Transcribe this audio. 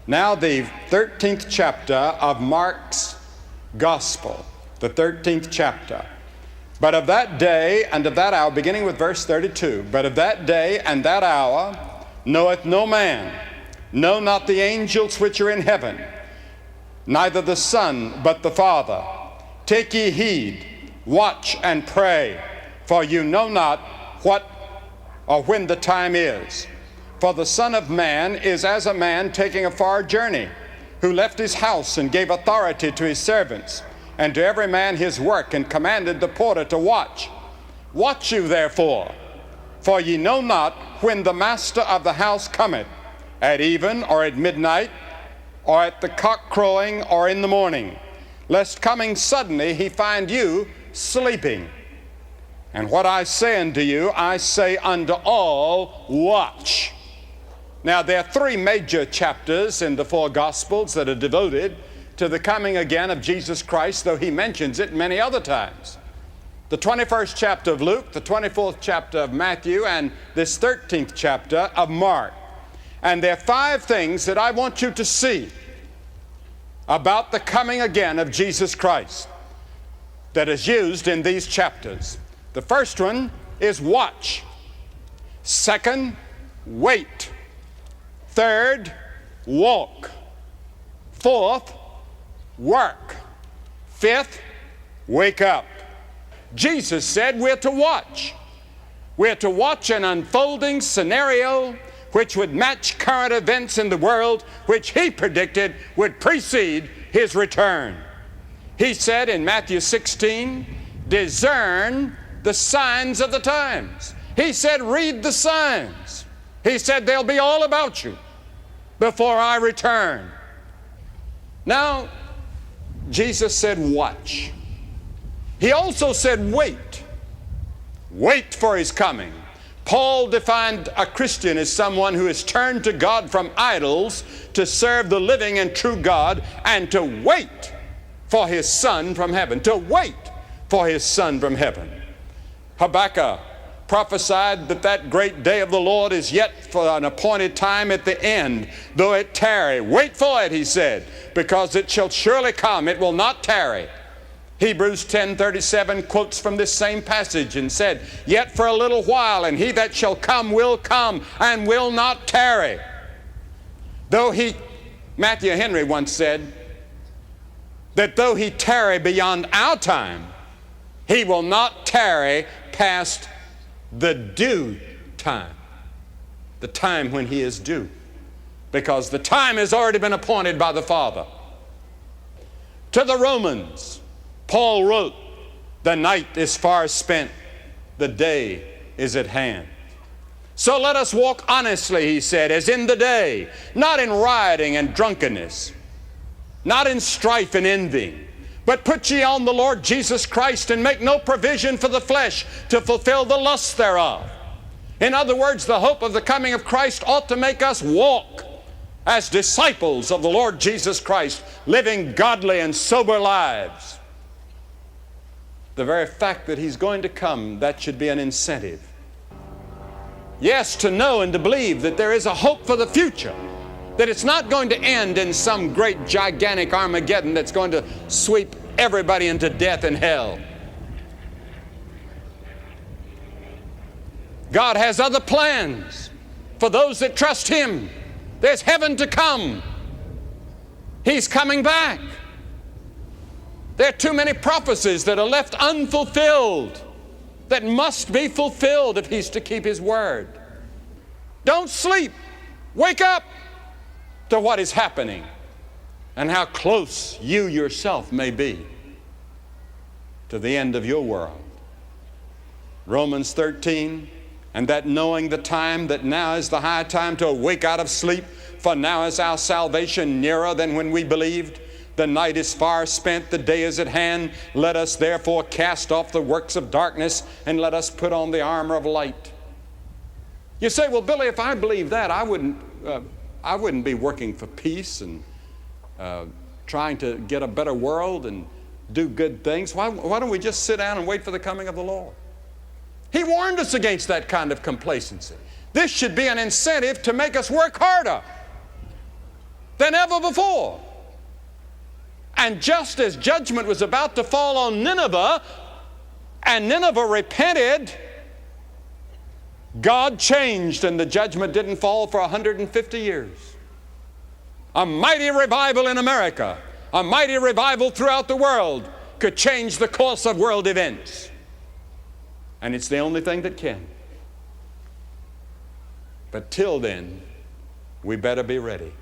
Now the 13th chapter of Mark's Gospel, the 13th chapter. But of that day and of that hour, beginning with verse 32, but of that day and that hour knoweth no man, no, not the angels which are in heaven, neither the Son, but the Father. Take ye heed, watch and pray, for you know not what or when the time is. For the Son of Man is as a man taking a far journey, who left his house and gave authority to his servants, and to every man his work, and commanded the porter to watch. Watch you therefore, for ye know not when the master of the house cometh, at even, or at midnight, or at the cock crowing, or in the morning, lest coming suddenly he find you sleeping. And what I say unto you, I say unto all, watch. Now, there are three major chapters in the four Gospels that are devoted to the coming again of Jesus Christ, though he mentions it many other times. The 21st chapter of Luke, the 24th chapter of Matthew, and this 13th chapter of Mark. And there are five things that I want you to see about the coming again of Jesus Christ that is used in these chapters. The first one is watch. Second, wait. Third, walk. Fourth, work. Fifth, wake up. Jesus said we're to watch. We're to watch an unfolding scenario which would match current events in the world, which he predicted would precede his return. He said in Matthew 16, discern the signs of the times. He said, read the signs. He said, they'll be all about you before I return. Now, Jesus said, watch. He also said, wait. Wait for his coming. Paul defined a Christian as someone who has turned to God from idols to serve the living and true God, and to wait for his Son from heaven. To wait for his Son from heaven. Habakkuk prophesied that that great day of the Lord is yet for an appointed time at the end, though it tarry. Wait for it, he said, because it shall surely come. It will not tarry. Hebrews 10:37 quotes from this same passage and said, yet for a little while, and he that shall come will come and will not tarry. Matthew Henry once said that though he tarry beyond our time, he will not tarry past the due time, the time when he is due, because the time has already been appointed by the Father. To the Romans, Paul wrote, the night is far spent, the day is at hand. So let us walk honestly, he said, as in the day, not in rioting and drunkenness, not in strife and envy, but put ye on the Lord Jesus Christ, and make no provision for the flesh to fulfill the lusts thereof. In other words, the hope of the coming of Christ ought to make us walk as disciples of the Lord Jesus Christ, living godly and sober lives. The very fact that he's going to come, that should be an incentive. Yes, to know and to believe that there is a hope for the future, that it's not going to end in some great gigantic Armageddon that's going to sweep everybody into death and hell. God has other plans for those that trust him. There's heaven to come. He's coming back. There are too many prophecies that are left unfulfilled that must be fulfilled if he's to keep his word. Don't sleep. Wake up to what is happening and how close you yourself may be to the end of your world. Romans 13, and that knowing the time, that now is the high time to awake out of sleep, for now is our salvation nearer than when we believed. The night is far spent, the day is at hand. Let us therefore cast off the works of darkness, and let us put on the armor of light. You say, well, Billy, if I believe that, I wouldn't be working for peace and trying to get a better world and do good things. Why don't we just sit down and wait for the coming of the Lord? He warned us against that kind of complacency. This should be an incentive to make us work harder. than ever before. And just as judgment was about to fall on Nineveh, and Nineveh repented, God changed, and the judgment didn't fall for 150 years. A mighty revival in America, a mighty revival throughout the world could change the course of world events. And it's the only thing that can. But till then, we better be ready.